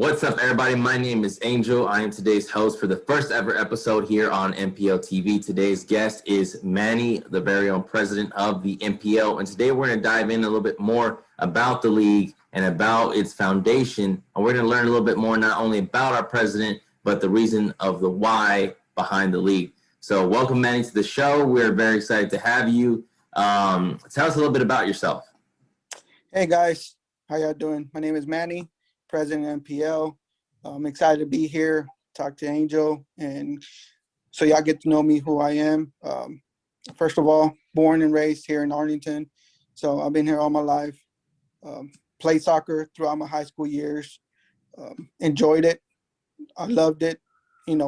What's up, everybody? My name is Angel. I am today's host for the first ever episode here on Mpl Tv. Today's guest is Manny, the very own president of the Mpl. And today we're going to dive in a little bit more about the league and about its foundation. And we're going to learn a little bit more not only about our president, but the reason of the why behind the league. So welcome, Manny, to the show. We're very excited to have you. Tell us a little bit about yourself. Hey, guys. How y'all doing? My name is Manny, president of Mpl. I'm excited to be here, talk to Angel, and so y'all get to know me, who I am. First of all, born and raised here in Arlington, so I've been here all my life. Played soccer throughout my high school years. Enjoyed it. I loved it,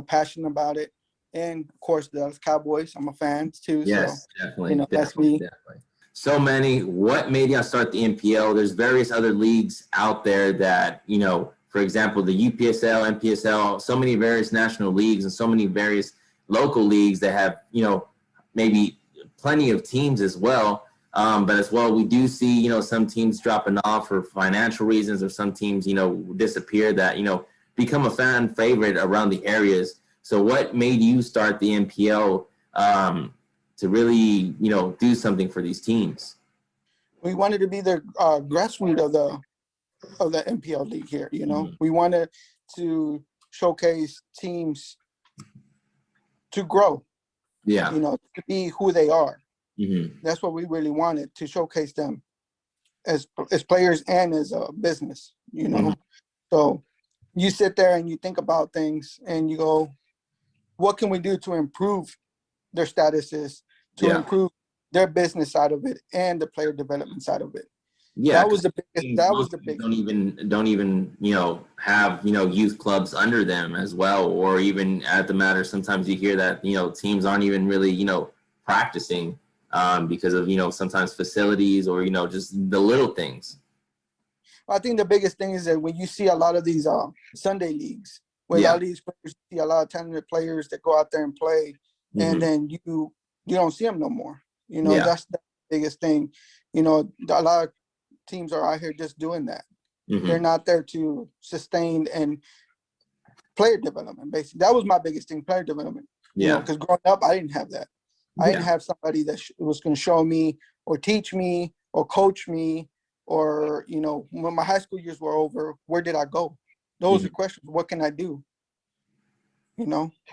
passionate about it. And, of course, the Dallas Cowboys. I'm a fan, too. Yes, so, definitely. That's me. Definitely. So Manny, what made you start the Mpl? There's various other leagues out there that, for example, the UPSL, MPSL, so many various national leagues and so many various local leagues that have, maybe plenty of teams as well. But as well, we do see, some teams dropping off for financial reasons, or some teams, disappear that, become a fan favorite around the areas. So what made you start the Mpl to really, do something for these teams? We wanted to be the grassroots of the MPL league here. We wanted to showcase teams to grow. Yeah. To be who they are. Mm-hmm. That's what we really wanted, to showcase them as players and as a business. Mm-hmm. So you sit there and you think about things and you go, what can we do to improve their statuses, to improve their business side of it and the player development side of it? Yeah, that was the biggest. That was the big. Don't even have youth clubs under them as well, or even at the matter. Sometimes you hear that teams aren't even really practicing because of sometimes facilities or just the little things. I think the biggest thing is that when you see a lot of these Sunday leagues, where a lot of these players, see a lot of talented players that go out there and play, and then you don't see them no more. That's the biggest thing. A lot of teams are out here just doing that. They're not there to sustain and player development. Basically, that was my biggest thing: player development. Because growing up, I didn't have that. I didn't have somebody that was going to show me or teach me or coach me, or when my high school years were over, where did I go? Those are questions. What can I do?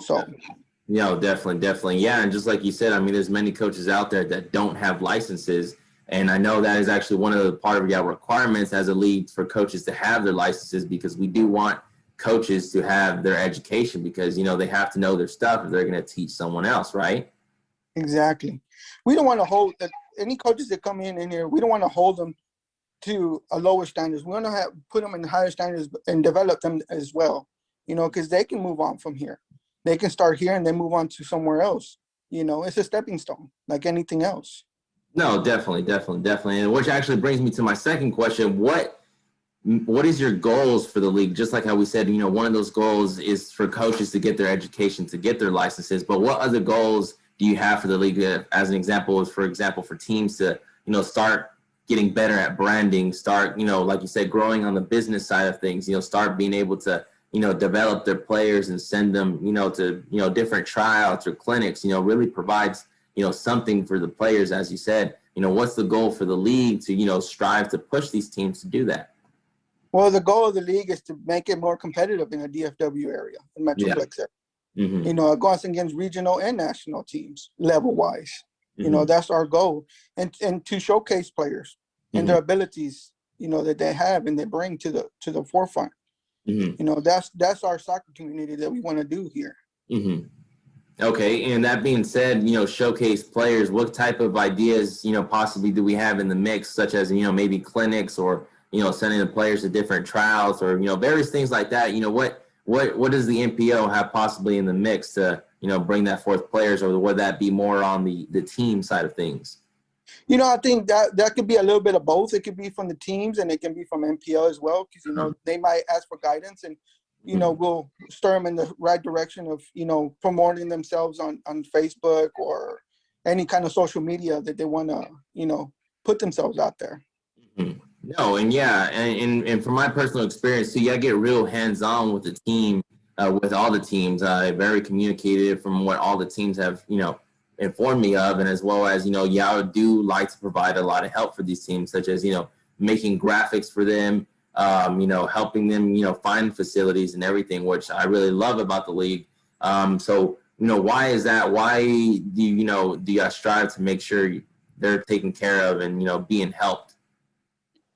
So. Definitely. Yeah, and just like you said, there's many coaches out there that don't have licenses. And I know that is actually one of the part of your requirements as a league for coaches to have their licenses, because we do want coaches to have their education, because, they have to know their stuff if they're going to teach someone else, right? Exactly. We don't want to hold any coaches that come in here. We don't want to hold them to a lower standards. We want to put them in higher standards and develop them as well, because they can move on from here. They can start here and then move on to somewhere else. It's a stepping stone like anything else. No, definitely. And which actually brings me to my second question. What is your goals for the league? Just like how we said, one of those goals is for coaches to get their education, to get their licenses. But what other goals do you have for the league? As an example, for teams to, start getting better at branding, start, like you said, growing on the business side of things, start being able to, develop their players and send them, to, different tryouts or clinics, really provides, something for the players. As you said, what's the goal for the league to, strive to push these teams to do that? Well, the goal of the league is to make it more competitive in the DFW area, in Metroplex area. Mm-hmm. Going against regional and national teams level-wise. That's our goal. And to showcase players and their abilities, that they have and they bring to the forefront. That's our soccer community that we want to do here. Okay, and that being said, showcase players. What type of ideas, possibly do we have in the mix, such as, maybe clinics, or, sending the players to different trials, or, various things like that? What does the Mpl have possibly in the mix to, bring that forth players, or would that be more on the team side of things? I think that could be a little bit of both. It could be from the teams and it can be from Mpl as well, because, they might ask for guidance, and, we'll stir them in the right direction of, promoting themselves on Facebook or any kind of social media that they want to, put themselves out there. No, and yeah, and from my personal experience too, you gotta get real hands-on with the team, with all the teams. Very communicative from what all the teams have, informed me of, and as well as, yeah, I do like to provide a lot of help for these teams, such as, making graphics for them, helping them, find facilities and everything, which I really love about the league. So, why is that? Why do you guys strive to make sure they're taken care of and, being helped?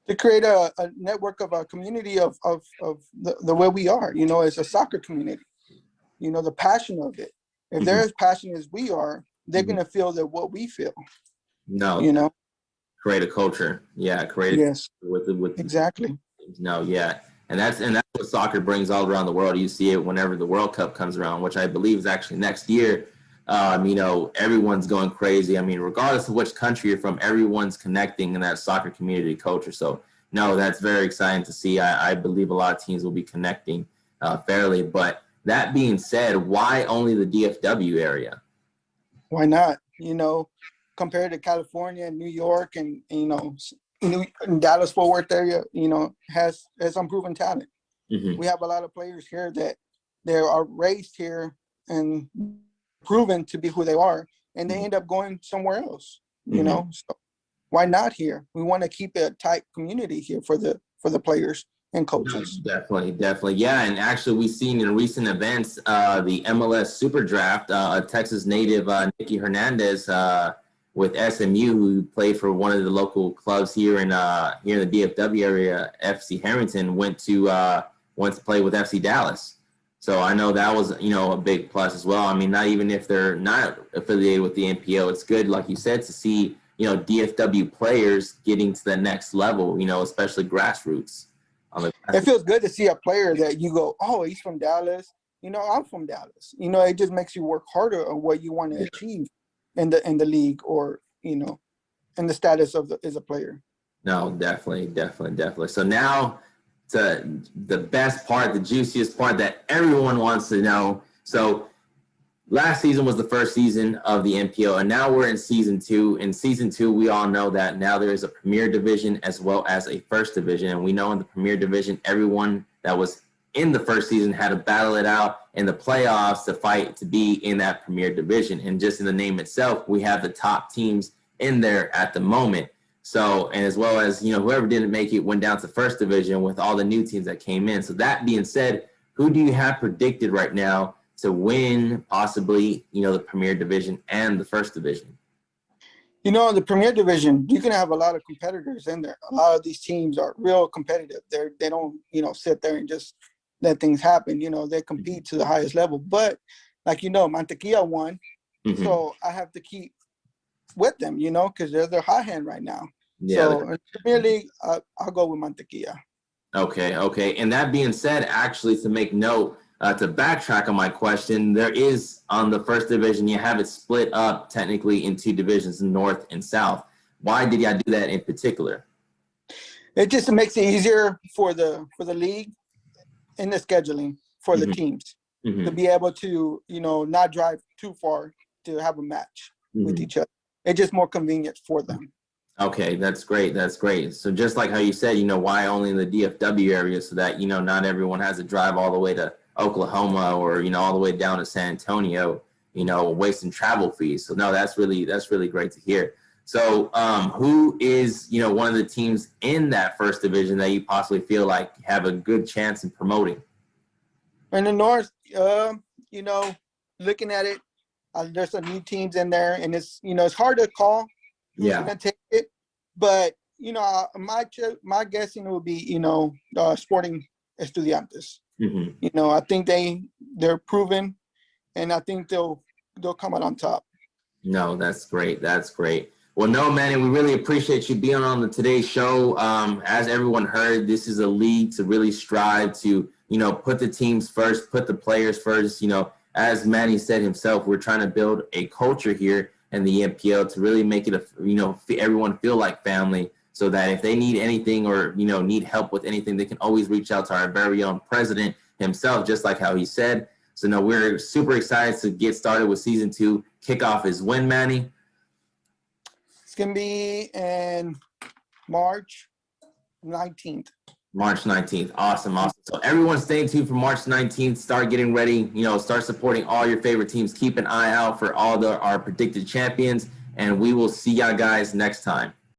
To create a network of a community of the way we are, as a soccer community, the passion of it. If they're as passionate as we are, they're going to feel that what we feel, No, create a culture. Yeah. Yes, with exactly. no, yeah. And that's what soccer brings all around the world. You see it whenever the World Cup comes around, which I believe is actually next year. Everyone's going crazy. I mean, regardless of which country you're from, everyone's connecting in that soccer community culture. So, no, that's very exciting to see. I believe a lot of teams will be connecting fairly. But that being said, why only the DFW area? Why not? Compared to California and New York and, in Dallas Fort Worth area, has unproven talent. We have a lot of players here that they are raised here and proven to be who they are, and they end up going somewhere else. So why not here? We want to keep a tight community here for the players and coaches. Definitely. Yeah, and actually we've seen in recent events the MLS Super Draft, a Texas native, Nicky Hernandez, with SMU, who played for one of the local clubs here in the DFW area, FC Harrington, went to play with FC Dallas. So I know that was, a big plus as well. I mean, not even if they're not affiliated with the NPL, it's good, like you said, to see, DFW players getting to the next level, especially grassroots. It feels good to see a player that you go, oh, he's from Dallas. I'm from Dallas. It just makes you work harder on what you want to achieve in the league, or, in the status as a player. No, definitely. So now to the best part, the juiciest part that everyone wants to know. So last season was the first season of the MPO, and now we're in season 2. In season 2, we all know that now there is a Premier Division as well as a First Division, and we know in the Premier Division, everyone that was in the first season had to battle it out in the playoffs to fight to be in that Premier Division. And just in the name itself, we have the top teams in there at the moment. So, and as well as, whoever didn't make it went down to First Division with all the new teams that came in. So that being said, who do you have predicted right now to win possibly, the Premier Division and the First Division? The Premier Division, you can have a lot of competitors in there. A lot of these teams are real competitive. They don't, sit there and just let things happen. They compete to the highest level. But like, Mantequilla won. So I have to keep with them, because they're their high hand right now. Yeah, so in the Premier League, I'll go with Mantequilla. Okay. And that being said, actually, to make note, to backtrack on my question, there is on the First Division, you have it split up technically in 2 divisions, North and South. Why did y'all do that in particular? It just makes it easier for the league in the scheduling for the teams to be able to, not drive too far to have a match with each other. It's just more convenient for them. Okay, that's great. So just like how you said, why only in the DFW area, so that, not everyone has to drive all the way to Oklahoma or, all the way down to San Antonio, wasting travel fees. So no, that's really great to hear. So who is, one of the teams in that First Division that you possibly feel like have a good chance in promoting? In the North, looking at it, there's some new teams in there, and it's, it's hard to call who's going to take it. But, my guessing would be, Sporting Estudiantes. I think they're proven, and I think they'll come out on top. No, that's great. Well, no, Manny, we really appreciate you being on today's show. As everyone heard, this is a league to really strive to, put the teams first, put the players first. As Manny said himself, we're trying to build a culture here in the MPL to really make it everyone feel like family, so that if they need anything or, need help with anything, they can always reach out to our very own president himself, just like how he said. So no, we're super excited to get started with season 2. Kickoff is when, Manny? It's going to be in March. 19th. March 19th. Awesome. So everyone stay tuned for March 19th. Start getting ready. Start supporting all your favorite teams. Keep an eye out for all our predicted champions. And we will see y'all guys next time.